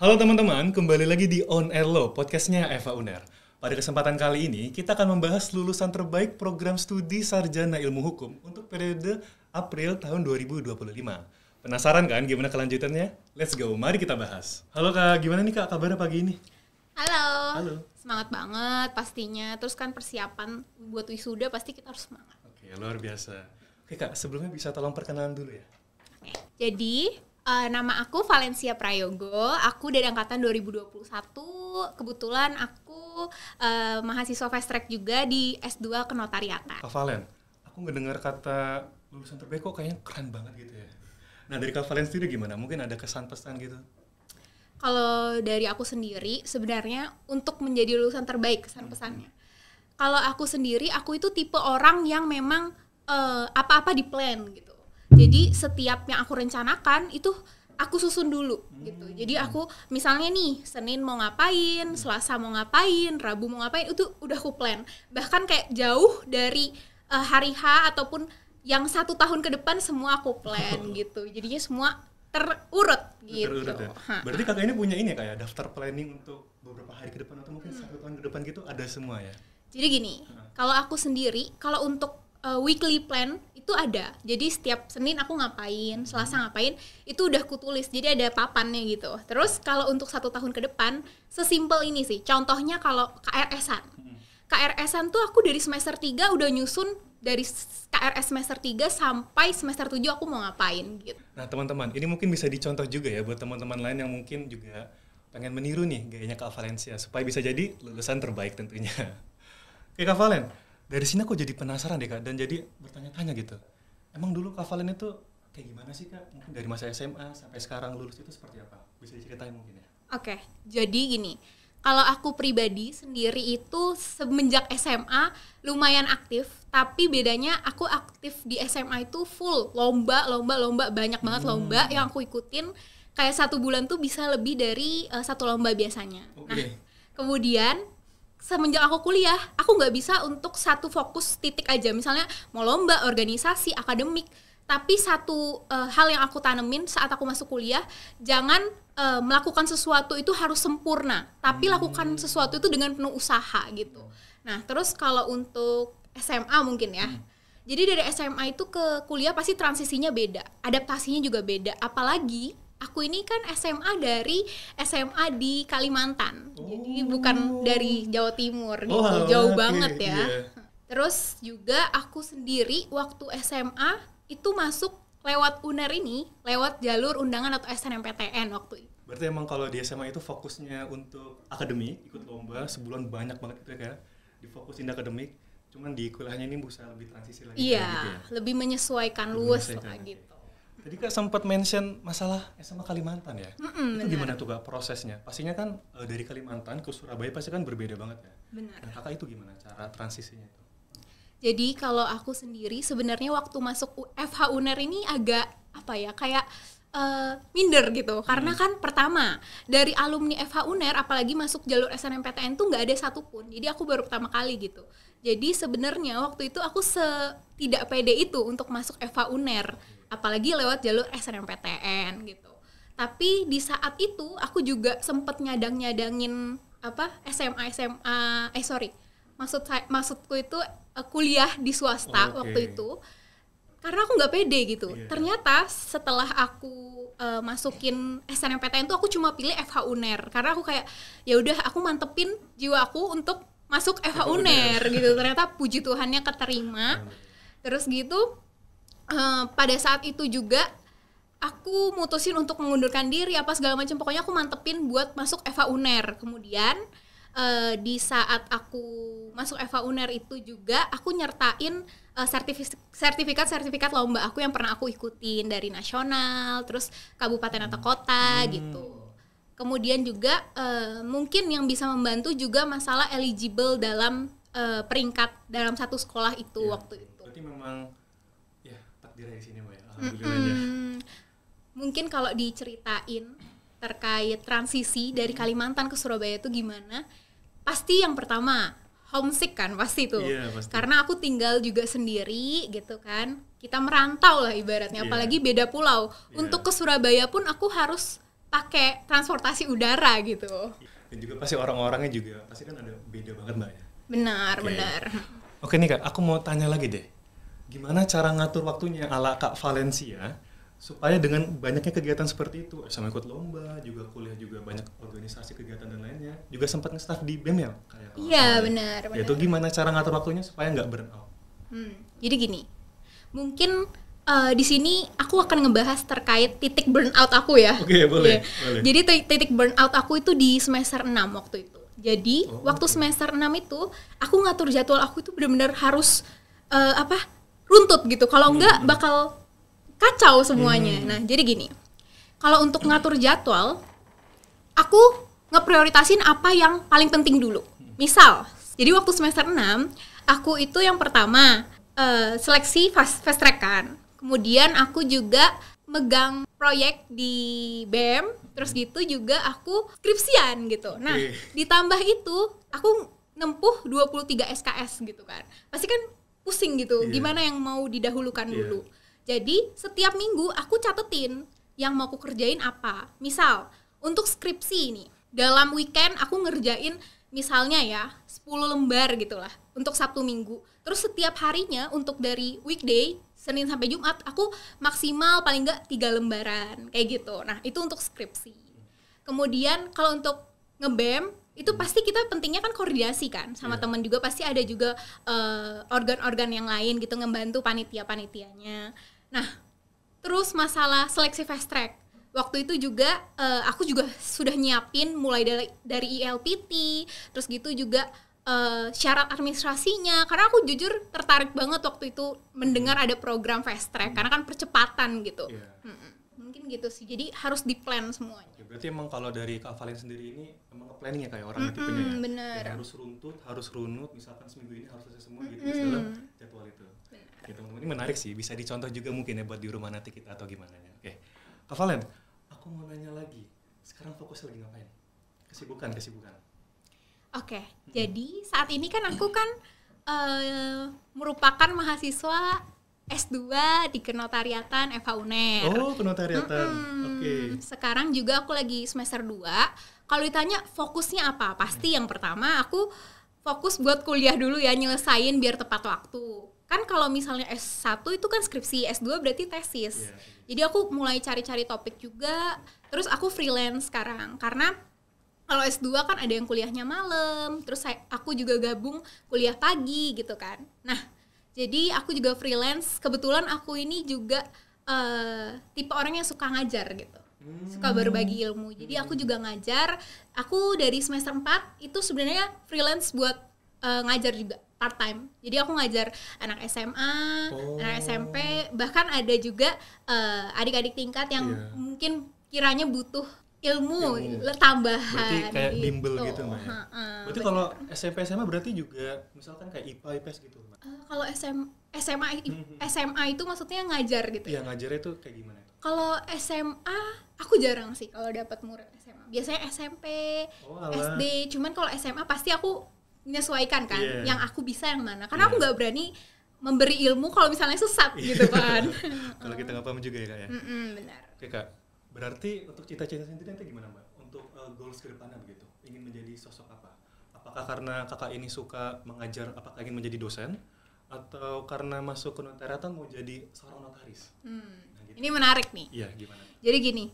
Halo teman-teman, kembali lagi di On Air Law, podcastnya Eva Uner. Pada kesempatan kali ini, kita akan membahas lulusan terbaik program studi Sarjana Ilmu Hukum untuk periode April tahun 2025. Penasaran kan gimana kelanjutannya? Let's go, mari kita bahas. Halo Kak, gimana nih Kak kabarnya pagi ini? Halo. Semangat banget pastinya. Terus kan persiapan buat wisuda pasti kita harus semangat. Oke, luar biasa. Oke Kak, sebelumnya bisa tolong perkenalan dulu ya? Oke. Jadi, nama aku Valencia Prayogo. Aku dari angkatan 2021. Kebetulan aku mahasiswa fast track juga di S2 Kenotariatan. Kak Valen, aku ngedengar kata lulusan terbaik kok kayaknya keren banget gitu ya. Nah, dari Kak Valen sendiri gimana? Mungkin ada kesan pesan gitu? Kalau dari aku sendiri, sebenarnya untuk menjadi lulusan terbaik kesan-pesannya. Kalau aku sendiri, aku itu tipe orang yang memang apa-apa di plan gitu. Jadi setiap yang aku rencanakan itu aku susun dulu gitu. Jadi aku misalnya nih Senin mau ngapain, Selasa mau ngapain, Rabu mau ngapain, itu udah aku plan. Bahkan kayak jauh dari hari H ataupun yang 1 tahun ke depan semua aku plan gitu. Jadinya semua terurut gitu. Terurut ya? Berarti kakak ini punya ini kayak daftar planning untuk beberapa hari ke depan atau mungkin 1 tahun ke depan gitu ada semua ya? Jadi gini, kalau aku sendiri, kalau untuk weekly plan itu ada. Jadi setiap Senin aku ngapain, Selasa ngapain, itu udah kutulis. Jadi ada papannya gitu. Terus kalau untuk 1 tahun ke depan, sesimpel ini sih. Contohnya kalau KRS-an. KRS-an tuh aku dari semester 3 udah nyusun dari KRS semester 3 sampai semester 7 aku mau ngapain gitu. Nah teman-teman, ini mungkin bisa dicontoh juga ya buat teman-teman lain yang mungkin juga pengen meniru nih gayanya Kak Valencia supaya bisa jadi lulusan terbaik tentunya. Oke Kak Valen, dari sini aku jadi penasaran deh Kak dan jadi bertanya-tanya gitu. Emang dulu Kak Valen itu kayak gimana sih Kak? Mungkin dari masa SMA sampai sekarang lulus itu seperti apa? Bisa diceritain mungkin ya? Oke, jadi gini. Kalau aku pribadi sendiri itu semenjak SMA lumayan aktif, tapi bedanya aku aktif di SMA itu full lomba, banyak banget lomba yang aku ikutin. Kayak 1 bulan tuh bisa lebih dari 1 lomba biasanya. Okay. Nah, kemudian semenjak aku kuliah, aku nggak bisa untuk satu fokus titik aja. Misalnya mau lomba, organisasi, akademik. Tapi satu hal yang aku tanemin saat aku masuk kuliah, jangan melakukan sesuatu itu harus sempurna, tapi lakukan sesuatu itu dengan penuh usaha gitu. Nah, terus kalau untuk SMA mungkin ya. Jadi dari SMA itu ke kuliah pasti transisinya beda, adaptasinya juga beda. Apalagi aku ini kan SMA di Kalimantan. Jadi bukan dari Jawa Timur gitu, jauh banget ya. Yeah. Terus juga aku sendiri waktu SMA itu masuk lewat UNER ini, lewat jalur undangan atau SNMPTN waktu itu. Berarti emang kalau di SMA itu fokusnya untuk akademik, ikut lomba, sebulan banyak banget itu ya Kak, difokusin akademik, cuman di kuliahnya ini bisa lebih transisi lagi. Iya, gitu ya? lebih menyesuaikan luas lah gitu. Tadi Kak sempat mention masalah SMA Kalimantan ya, itu bener. gimana tuh Kak prosesnya? Pastinya kan dari Kalimantan ke Surabaya pasti kan berbeda banget ya. Benar. Nah Kakak itu gimana cara transisinya itu? Jadi kalau aku sendiri sebenarnya waktu masuk FH UNER ini agak kayak minder gitu. Karena kan pertama dari alumni FH UNER apalagi masuk jalur SNMPTN tuh nggak ada satupun. Jadi aku baru pertama kali gitu. Jadi sebenarnya waktu itu aku tidak pede itu untuk masuk FH UNER, apalagi lewat jalur SNMPTN gitu. Tapi di saat itu aku juga sempet nyadangin maksudku itu kuliah di swasta waktu itu karena aku nggak pede gitu. Ternyata setelah aku masukin SNMPTN tuh aku cuma pilih FH UNER karena aku kayak ya udah aku mantepin jiwa aku untuk masuk FH UNER gitu. Ternyata puji Tuhannya keterima. Terus gitu pada saat itu juga aku mutusin untuk mengundurkan diri apa segala macam, pokoknya aku mantepin buat masuk FH UNER. Kemudian di saat aku masuk FH UNER itu juga aku nyertain sertifikat lomba aku yang pernah aku ikutin dari nasional, terus kabupaten atau kota gitu. Kemudian juga mungkin yang bisa membantu juga masalah eligible dalam peringkat dalam satu sekolah itu waktu itu. Berarti memang ya takdirnya di sini Mbak ya. Alhamdulillah. Mungkin kalau diceritain terkait transisi dari Kalimantan ke Surabaya itu gimana? Pasti yang pertama homesick kan pasti tuh. Pasti. Karena aku tinggal juga sendiri gitu kan. Kita merantau lah ibaratnya, apalagi beda pulau. Untuk ke Surabaya pun aku harus pakai transportasi udara gitu. Dan juga pasti orang-orangnya juga pasti kan ada beda banget Mbak ya. Benar, Oke. benar. Oke nih Kak, aku mau tanya lagi deh. Gimana cara ngatur waktunya ala Kak Valencia supaya dengan banyaknya kegiatan seperti itu, sama ikut lomba, juga kuliah juga banyak organisasi kegiatan dan lainnya, juga sempat nge-staff di BEM ya? Kayak kalau Iya, salah ya. benar, Ya, benar. itu gimana cara ngatur waktunya supaya nggak burn out? Jadi gini, mungkin di sini aku akan ngebahas terkait titik burnout aku ya. Oke, boleh, Iya. boleh. Jadi titik burnout aku itu di semester 6 waktu itu. Jadi waktu oke. semester 6 itu aku ngatur jadwal aku itu benar-benar harus runtut gitu. Kalau enggak bakal kacau semuanya. Nah, jadi gini. Kalau untuk ngatur jadwal, aku ngeprioritasin apa yang paling penting dulu. Misal, jadi waktu semester 6, aku itu yang pertama seleksi fast track kan. Kemudian aku juga megang proyek di BEM, terus gitu juga aku skripsian gitu. Nah, Oke. ditambah itu aku nempuh 23 SKS gitu kan. Pasti kan pusing gitu, Iya. gimana yang mau didahulukan Iya. dulu. Jadi, setiap minggu aku catetin yang mau aku kerjain apa. Misal, untuk skripsi ini, dalam weekend aku ngerjain misalnya ya 10 lembar gitulah untuk Sabtu Minggu. Terus setiap harinya untuk dari weekday Senin sampai Jumat aku maksimal paling enggak 3 lembaran kayak gitu. Nah, itu untuk skripsi. Kemudian kalau untuk nge-BEM itu pasti kita pentingnya kan koordinasi kan sama teman juga, pasti ada juga organ-organ yang lain gitu ngebantu panitia-panitianya. Nah, terus masalah seleksi fast track. Waktu itu juga aku juga sudah nyiapin mulai dari ILPT, terus gitu juga syarat administrasinya. Karena aku jujur tertarik banget waktu itu mendengar ada program fast track karena kan percepatan gitu. Iya. Mungkin gitu sih. Jadi harus di-plan semuanya. Oke, berarti emang kalau dari Kak Valen sendiri ini emang nge-planning ya kayak orang tipenya ya? bener. Kayak harus runut, misalkan seminggu ini harus selesai semua gitu dalam jadwal itu. Oke, teman-teman, ini menarik sih, bisa dicontoh juga mungkin ya buat di rumah nanti kita atau gimana ya. Oke, Kak Valen, aku mau nanya lagi, sekarang fokus lagi ngapain? Kesibukan. Oke, jadi saat ini kan aku kan merupakan mahasiswa S2 di Kenotariatan FH UNER. Oh, penotariatan. Oke. Sekarang juga aku lagi semester 2. Kalau ditanya fokusnya apa? Pasti yang pertama aku fokus buat kuliah dulu ya, nyelesain biar tepat waktu. Kan kalau misalnya S1 itu kan skripsi, S2 berarti tesis. Iya. Jadi aku mulai cari-cari topik juga, terus aku freelance sekarang. Karena kalau S2 kan ada yang kuliahnya malam, terus aku juga gabung kuliah pagi gitu kan. Nah, jadi aku juga freelance. Kebetulan aku ini juga tipe orang yang suka ngajar gitu. Suka berbagi ilmu. Jadi aku juga ngajar. Aku dari semester 4 itu sebenarnya freelance buat ngajar juga part time. Jadi aku ngajar anak SMA, anak SMP, bahkan ada juga adik-adik tingkat yang mungkin kiranya butuh ilmu tambahan. Berarti kayak bimbel gitu Mbak ya? Berarti bener. kalau SMP SMA berarti juga misalkan kayak IPA, IPS gitu Mbak? Kalau SMA itu maksudnya ngajar gitu ya? Iya, ngajarnya itu kayak gimana? Kalau SMA aku jarang sih kalau dapat murid SMA. Biasanya SMP, SD. Cuman kalau SMA pasti aku menyesuaikan kan, yang aku bisa yang mana. Karena aku nggak berani memberi ilmu kalau misalnya sesat gitu kan. Kalau kita nggak paham juga ya Kak ya? Benar. Oke Kak, berarti untuk cita-cita sendiri nanti gimana Mbak? Untuk goals ke depannya begitu, ingin menjadi sosok apa? Apakah karena kakak ini suka mengajar, apakah ingin menjadi dosen? Atau karena masuk ke notariatan mau jadi seorang notaris? Nah, gitu. Ini menarik nih. Iya, gimana? Jadi gini,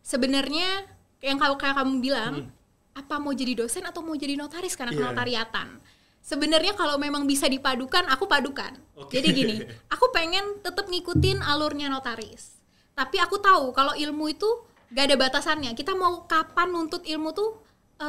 sebenarnya yang kayak kamu bilang, apa mau jadi dosen atau mau jadi notaris karena kenotariatan? Sebenarnya kalau memang bisa dipadukan, aku padukan. Jadi gini, aku pengen tetap ngikutin alurnya notaris. Tapi aku tahu kalau ilmu itu gak ada batasannya. Kita mau kapan nuntut ilmu tuh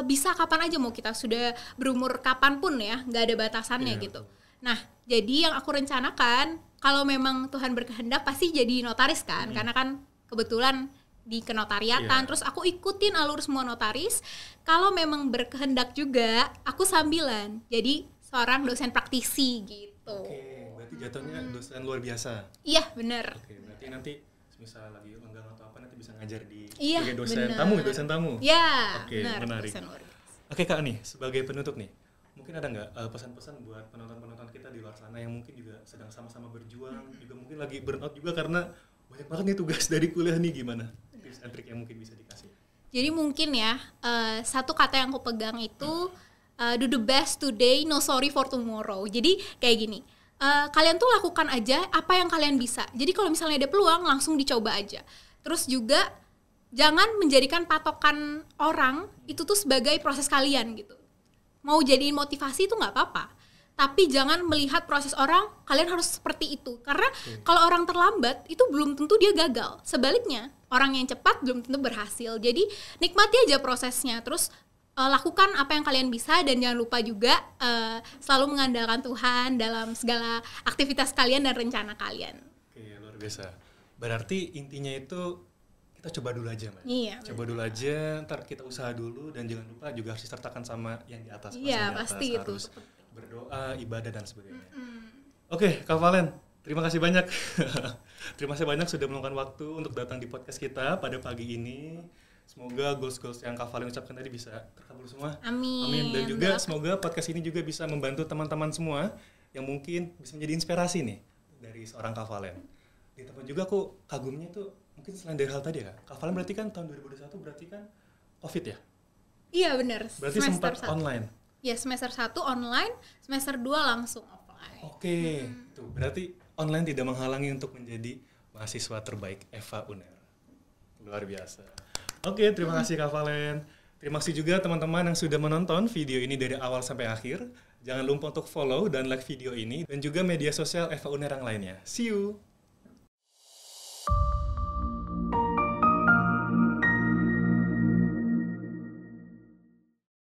bisa kapan aja, mau kita sudah berumur kapanpun ya, gak ada batasannya gitu. Nah, jadi yang aku rencanakan, kalau memang Tuhan berkehendak pasti jadi notaris kan, karena kan kebetulan di kenotariatan, terus aku ikutin alur semua notaris. Kalau memang berkehendak juga, aku sambilan jadi seorang dosen praktisi gitu. Oke, berarti jatuhnya dosen luar biasa. Iya, benar. Oke, berarti nanti misal lagi lenggang atau apa nanti bisa ngajar di Iya, sebagai dosen bener. dosen tamu. Ya, Oke, benar. menarik. Dosen luar biasa. Oke Kak nih, sebagai penutup nih, mungkin ada nggak pesan-pesan buat penonton-penonton kita di luar sana yang mungkin juga sedang sama-sama berjuang, juga mungkin lagi burnout juga karena banyak banget nih tugas dari kuliah nih, gimana? Tips and trick yang mungkin bisa dikasih? Jadi mungkin ya, satu kata yang aku pegang itu do the best today, no sorry for tomorrow. Jadi kayak gini, kalian tuh lakukan aja apa yang kalian bisa. Jadi kalau misalnya ada peluang, langsung dicoba aja. Terus juga jangan menjadikan patokan orang itu tuh sebagai proses kalian gitu. Mau jadiin motivasi itu nggak apa-apa. Tapi jangan melihat proses orang, kalian harus seperti itu. Karena kalau orang terlambat, itu belum tentu dia gagal. Sebaliknya, orang yang cepat belum tentu berhasil. Jadi nikmati aja prosesnya. Terus lakukan apa yang kalian bisa. Dan jangan lupa juga selalu mengandalkan Tuhan dalam segala aktivitas kalian dan rencana kalian. Oke, luar biasa. Berarti intinya itu kita coba dulu aja, Mbak. Iya, coba dulu aja, ntar kita usaha dulu. Dan jangan lupa juga harus disertakan sama yang di atas. Iya, pasti itu. Harus berdoa, ibadah, dan sebagainya. Oke, Kak Valen, terima kasih banyak. Terima kasih banyak sudah meluangkan waktu untuk datang di podcast kita pada pagi ini. Semoga goals-goals yang Kak Valen ucapkan tadi bisa terkabul semua. Amin. Dan juga semoga podcast ini juga bisa membantu teman-teman semua yang mungkin bisa menjadi inspirasi nih dari seorang Kak Valen. Di tempat juga aku kagumnya tuh mungkin selain dari hal tadi ya, Kak Valen berarti kan tahun 2021 berarti kan COVID ya? Iya benar. Berarti sempat online. Ya, semester 1 online, semester 2 langsung offline. Oke, tuh berarti online tidak menghalangi untuk menjadi mahasiswa terbaik Eva UNER. Luar biasa. Oke, terima kasih Kak Valen. Terima kasih juga teman-teman yang sudah menonton video ini dari awal sampai akhir. Jangan lupa untuk follow dan like video ini dan juga media sosial Eva UNER yang lainnya. See you!